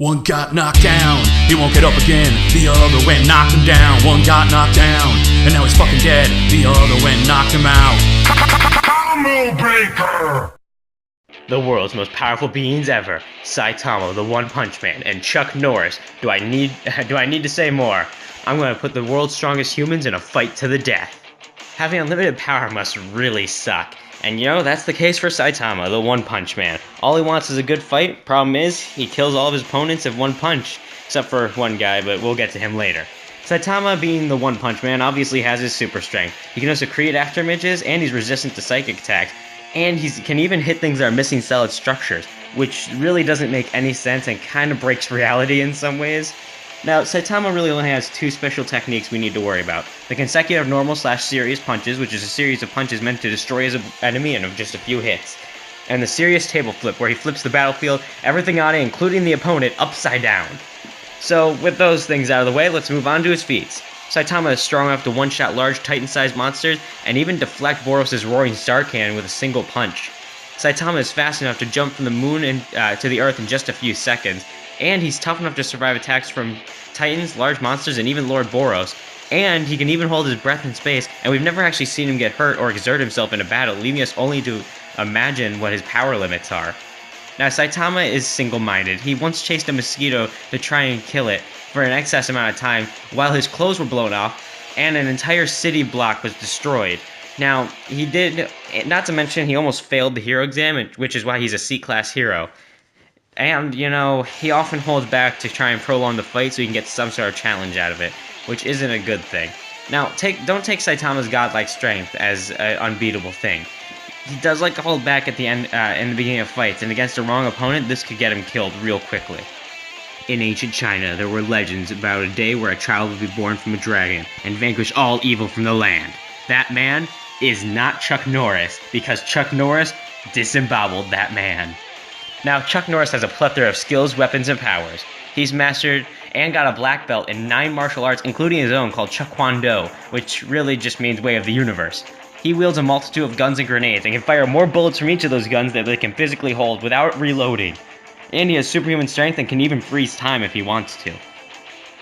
One got knocked down, he won't get up again. The other went knocked him down. One got knocked down, and now he's fucking dead. The other went knocked him out. Combo Breaker! The world's most powerful beings ever, Saitama, the One Punch Man, and Chuck Norris. Do I need to say more? I'm gonna put the world's strongest humans in a fight to the death. Having unlimited power must really suck. And you know, that's the case for Saitama, the One Punch Man. All he wants is a good fight. Problem is, he kills all of his opponents in one punch. Except for one guy, but we'll get to him later. Saitama, being the One Punch Man, obviously has his super strength. He can also create afterimages, and he's resistant to psychic attacks. And he can even hit things that are missing solid structures, which really doesn't make any sense and kind of breaks reality in some ways. Now, Saitama really only has two special techniques we need to worry about. The consecutive normal/serious punches, which is a series of punches meant to destroy his enemy in just a few hits. And the serious table flip, where he flips the battlefield, everything on it, including the opponent, upside down. So, with those things out of the way, let's move on to his feats. Saitama is strong enough to one-shot large Titan-sized monsters, and even deflect Boros' roaring star cannon with a single punch. Saitama is fast enough to jump from the moon to the earth in just a few seconds, and he's tough enough to survive attacks from Titans, large monsters, and even Lord Boros. And he can even hold his breath in space, and we've never actually seen him get hurt or exert himself in a battle, leaving us only to imagine what his power limits are. Now, Saitama is single-minded. He once chased a mosquito to try and kill it for an excess amount of time, while his clothes were blown off, and an entire city block was destroyed. Now, he did, not to mention, he almost failed the hero exam, which is why he's a C-class hero. And, you know, he often holds back to try and prolong the fight so he can get some sort of challenge out of it, which isn't a good thing. Now, don't take Saitama's godlike strength as an unbeatable thing. He does like to hold back at the end, in the beginning of fights, and against the wrong opponent, this could get him killed real quickly. In ancient China, there were legends about a day where a child would be born from a dragon and vanquish all evil from the land. That man is not Chuck Norris, because Chuck Norris disemboweled that man. Now, Chuck Norris has a plethora of skills, weapons, and powers. He's mastered and got a black belt in 9 martial arts, including his own, called Chuck Kwon Do, which really just means Way of the Universe. He wields a multitude of guns and grenades, and can fire more bullets from each of those guns that they can physically hold without reloading. And he has superhuman strength and can even freeze time if he wants to.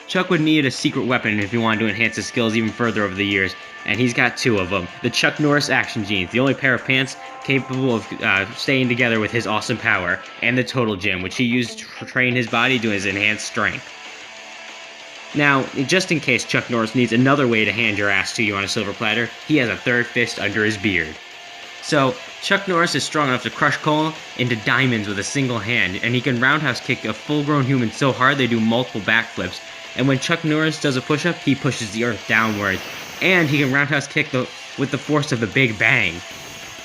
Chuck would need a secret weapon if he wanted to enhance his skills even further over the years, and he's got 2 of them. The Chuck Norris Action Jeans, the only pair of pants capable of staying together with his awesome power, and the Total Gym, which he used to train his body to his enhanced strength. Now, just in case Chuck Norris needs another way to hand your ass to you on a silver platter, he has a third fist under his beard. So, Chuck Norris is strong enough to crush coal into diamonds with a single hand, and he can roundhouse kick a full-grown human so hard they do multiple backflips. And when Chuck Norris does a push-up, he pushes the earth downwards, and he can roundhouse kick with the force of the Big Bang.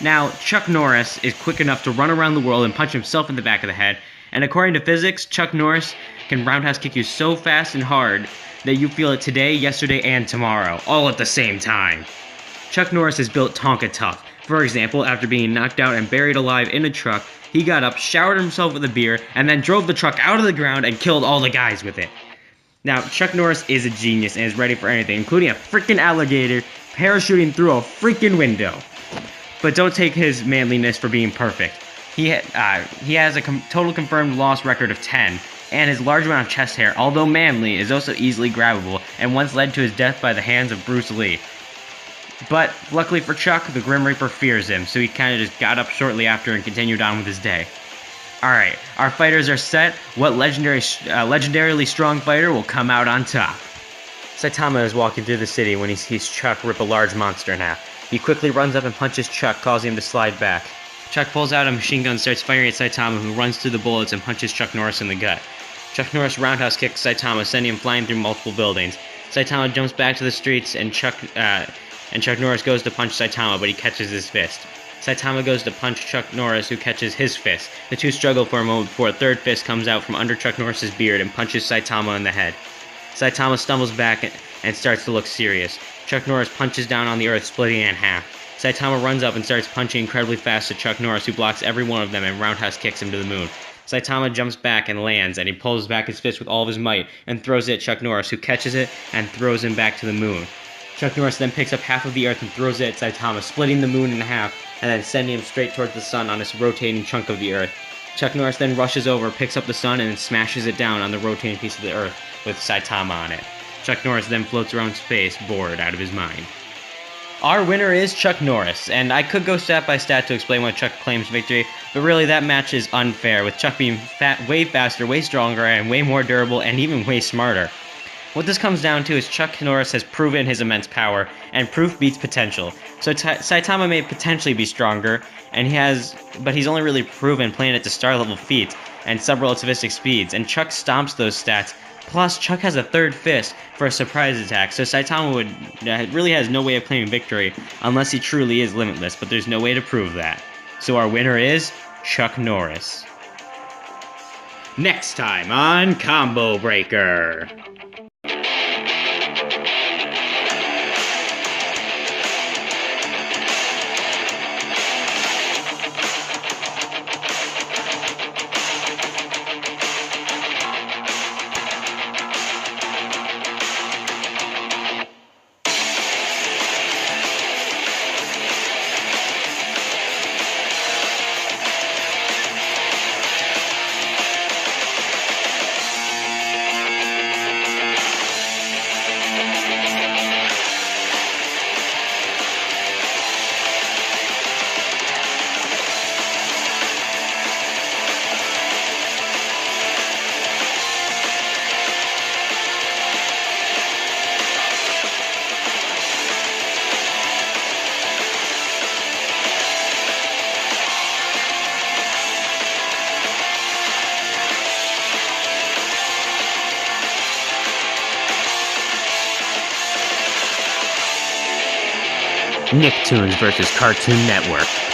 Now, Chuck Norris is quick enough to run around the world and punch himself in the back of the head, and according to physics, Chuck Norris can roundhouse kick you so fast and hard that you feel it today, yesterday, and tomorrow, all at the same time. Chuck Norris is built Tonka tough. For example, after being knocked out and buried alive in a truck, he got up, showered himself with a beer, and then drove the truck out of the ground and killed all the guys with it. Now, Chuck Norris is a genius and is ready for anything, including a freaking alligator parachuting through a freaking window. But don't take his manliness for being perfect. He has a total confirmed loss record of 10, and his large amount of chest hair, although manly, is also easily grabbable, and once led to his death by the hands of Bruce Lee. But, luckily for Chuck, the Grim Reaper fears him, so he kinda just got up shortly after and continued on with his day. Alright, our fighters are set. What legendarily strong fighter will come out on top? Saitama is walking through the city when he sees Chuck rip a large monster in half. He quickly runs up and punches Chuck, causing him to slide back. Chuck pulls out a machine gun and starts firing at Saitama, who runs through the bullets and punches Chuck Norris in the gut. Chuck Norris roundhouse kicks Saitama, sending him flying through multiple buildings. Saitama jumps back to the streets, and Chuck Norris goes to punch Saitama, but he catches his fist. Saitama goes to punch Chuck Norris, who catches his fist. The two struggle for a moment before a third fist comes out from under Chuck Norris's beard and punches Saitama in the head. Saitama stumbles back and starts to look serious. Chuck Norris punches down on the earth, splitting it in half. Saitama runs up and starts punching incredibly fast at Chuck Norris, who blocks every one of them and roundhouse kicks him to the moon. Saitama jumps back and lands, and he pulls back his fist with all of his might and throws it at Chuck Norris, who catches it and throws him back to the moon. Chuck Norris then picks up half of the earth and throws it at Saitama, splitting the moon in half, and then sending him straight towards the sun on this rotating chunk of the earth. Chuck Norris then rushes over, picks up the sun, and then smashes it down on the rotating piece of the Earth with Saitama on it. Chuck Norris then floats around space, bored out of his mind. Our winner is Chuck Norris, and I could go stat by stat to explain why Chuck claims victory, but really that match is unfair, with Chuck being way faster, way stronger, and way more durable, and even way smarter. What this comes down to is Chuck Norris has proven his immense power, and proof beats potential. So Saitama may potentially be stronger, but he's only really proven playing it to star level feats and sub-relativistic speeds, and Chuck stomps those stats. Plus, Chuck has a third fist for a surprise attack, so Saitama really has no way of claiming victory unless he truly is limitless, but there's no way to prove that. So our winner is Chuck Norris. Next time on Combo Breaker. Nicktoons vs. Cartoon Network.